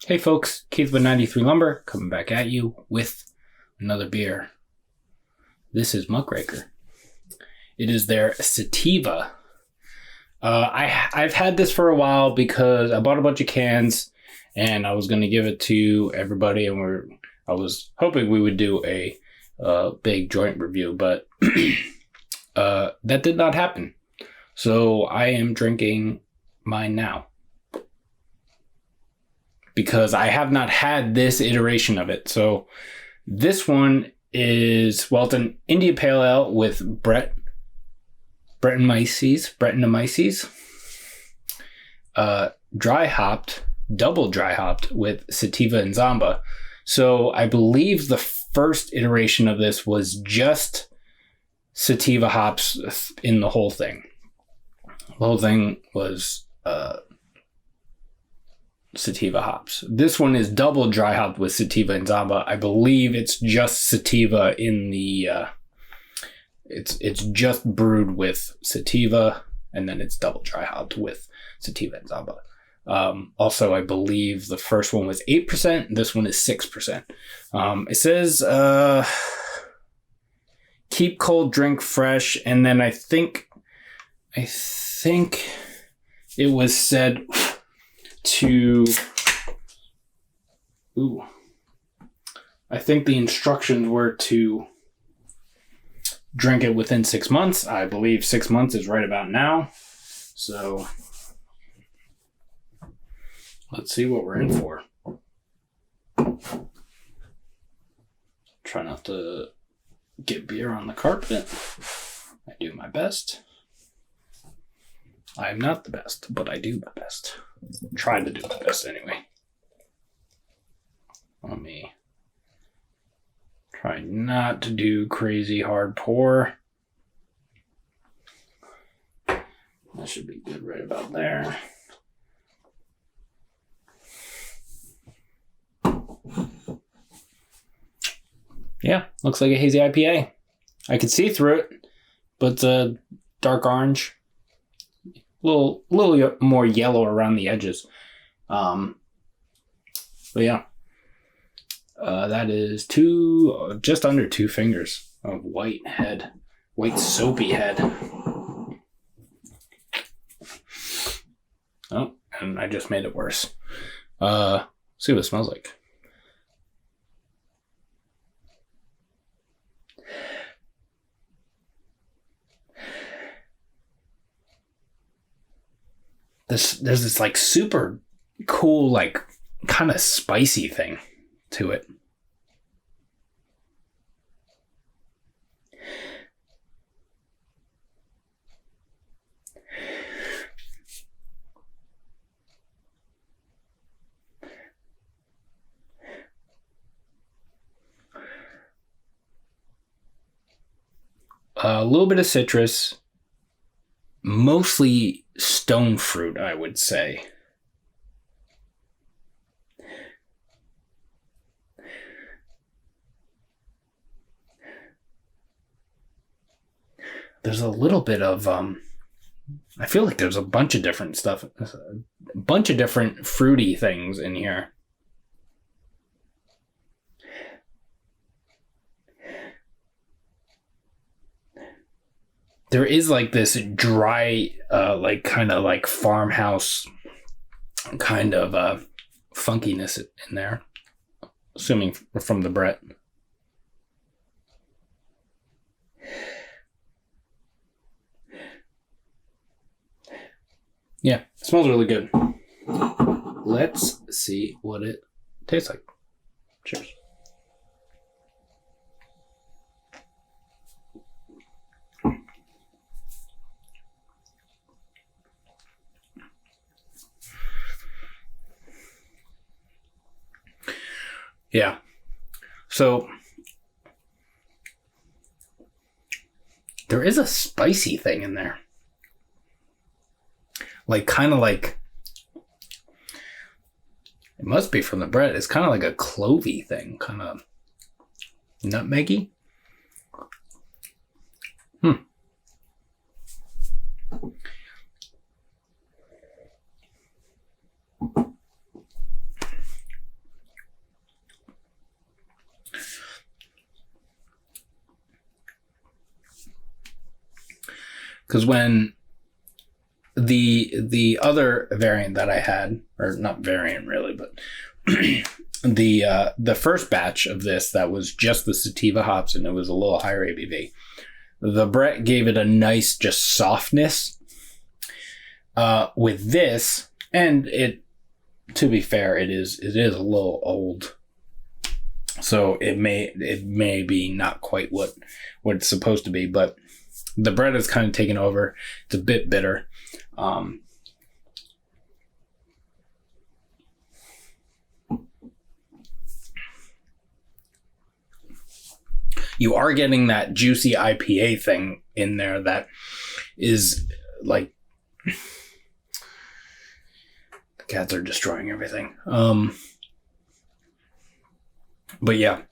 Hey folks, Keith with 93 Lumber coming back at you with another beer. This is Muckraker. It is their Sitiva. I've had this for a while because I bought a bunch of cans and I was going to give it to everybody, and I was hoping we would do a big joint review, but that did not happen. So I am drinking mine now, because I have not had this iteration of it. So this one is, well, it's an India Pale Ale with Brettanomyces, dry hopped, double dry hopped with Sitiva and Zamba. So I believe the first iteration of this was just Sitiva hops in the whole thing. The whole thing was Sitiva hops. This one is double dry hopped with Sitiva and Zamba. I believe it's just Sitiva in the it's just brewed with Sitiva, and then it's double dry hopped with Sitiva and Zamba. Also, I believe the first one was 8%. This one is 6%. It says keep cold, drink fresh, and then I think it was said to, I think the instructions were to drink it within 6 months. I believe 6 months is right about now. So let's see what we're in for. Try not to get beer on the carpet. I do my best. I'm not the best, but I do my best. Try to do my best anyway. Let me try not to do crazy hard pour. That should be good right about there. Yeah, looks like a hazy IPA. I can see through it, but it's a dark orange. A little more yellow around the edges. But yeah. That is just under 2 fingers of white soapy head. Oh, and I just made it worse. See what it smells like. There's this like super cool, like kind of spicy thing to it. A little bit of citrus, mostly stone fruit, I would say. There's a little bit of, I feel like there's a bunch of different stuff, a bunch of different fruity things in here. There is like this dry, like kind of like farmhouse kind of funkiness in there, assuming from the Brett. Yeah, it smells really good. Let's see what it tastes like. Cheers. Yeah. So there is a spicy thing in there. Like kind of like, it must be from the bread. It's kind of like a clovey thing, kind of nutmeggy. Because when the other variant that I had, or not variant really, but the first batch of this that was just the sativa hops and it was a little higher ABV. The Brett gave it a nice just softness. With this, and it, to be fair, it is a little old, so it may be not quite what it's supposed to be, but the Brett is kind of taken over. It's a bit bitter. You are getting that juicy IPA thing in there that is like, the cats are destroying everything. But yeah,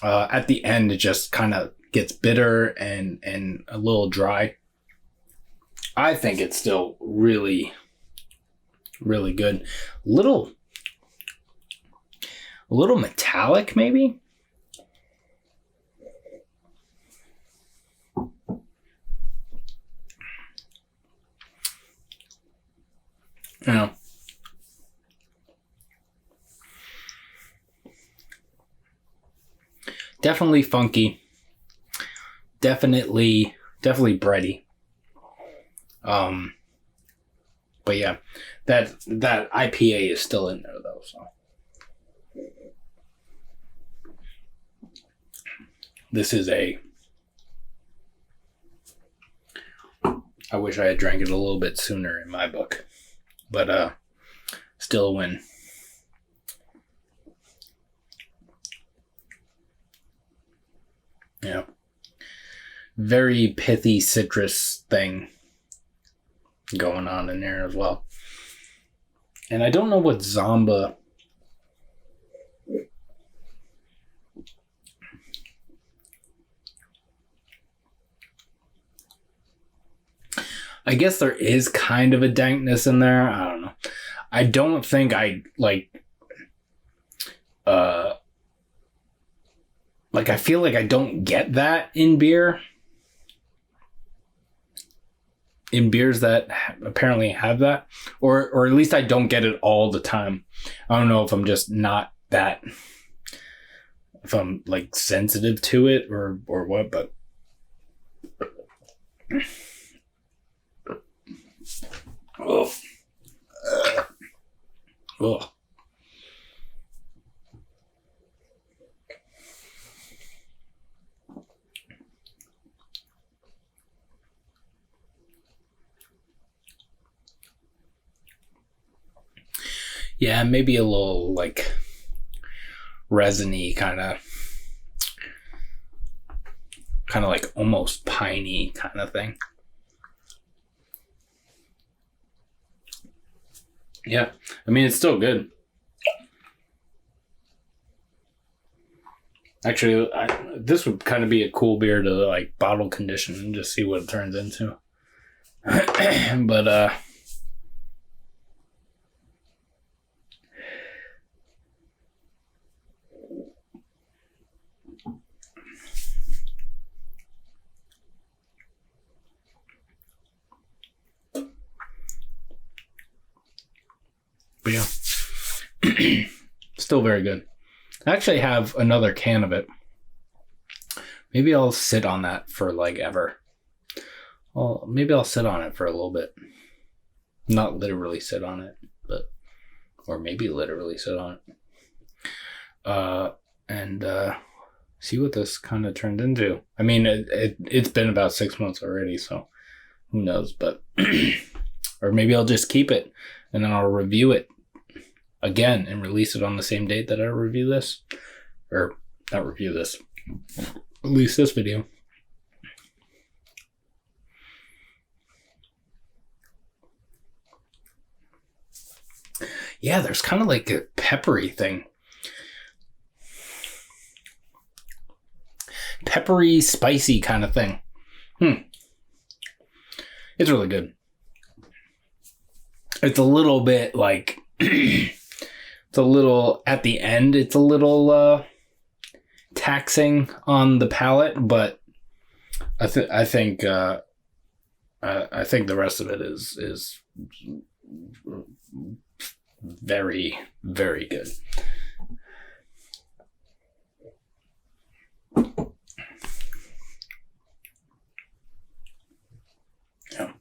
at the end it just kind of gets bitter and a little dry. I think it's still really, really good. A little metallic, maybe. Yeah. Definitely funky. Definitely bready. But yeah, that IPA is still in there though, so. This is I wish I had drank it a little bit sooner in my book, but still a win. Yeah. Very pithy citrus thing going on in there as well. And I don't know what Zamba... I guess there is kind of a dankness in there. I don't know. I don't think I I feel like I don't get that in beer. In beers that apparently have that. Or at least I don't get it all the time. I don't know if I'm just not that... if I'm like sensitive to it or what, but... Oh. Oh. Yeah, maybe a little like resiny kind of like almost piney kind of thing. Yeah, I mean, it's still good. Actually, this would kind of be a cool beer to like bottle condition and just see what it turns into. But yeah, still very good. I actually have another can of it. Maybe I'll sit on that for like ever. Well, maybe I'll sit on it for a little bit. Not literally sit on it, but, or maybe literally sit on it. And see what this kind of turned into. I mean, it's been about 6 months already, so who knows, but, or maybe I'll just keep it and then I'll review it again and release it on the same date that I review this, or not review this, release this video. Yeah, there's kind of like a peppery thing. Peppery, spicy kind of thing. It's really good. It's a little bit like, it's a little, at the end, it's a little taxing on the palate, but I think I think the rest of it is very, very good. Yeah.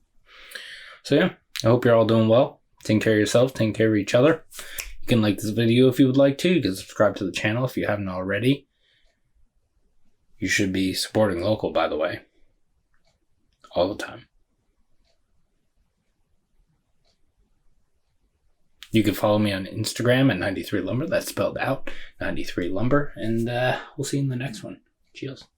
So yeah, I hope you're all doing well. Take care of yourself, take care of each other. You can like this video if you would like to. You can subscribe to the channel if you haven't already. You should be supporting local, by the way. All the time. You can follow me on Instagram at 93lumber. That's spelled out, 93lumber. And we'll see you in the next one. Cheers.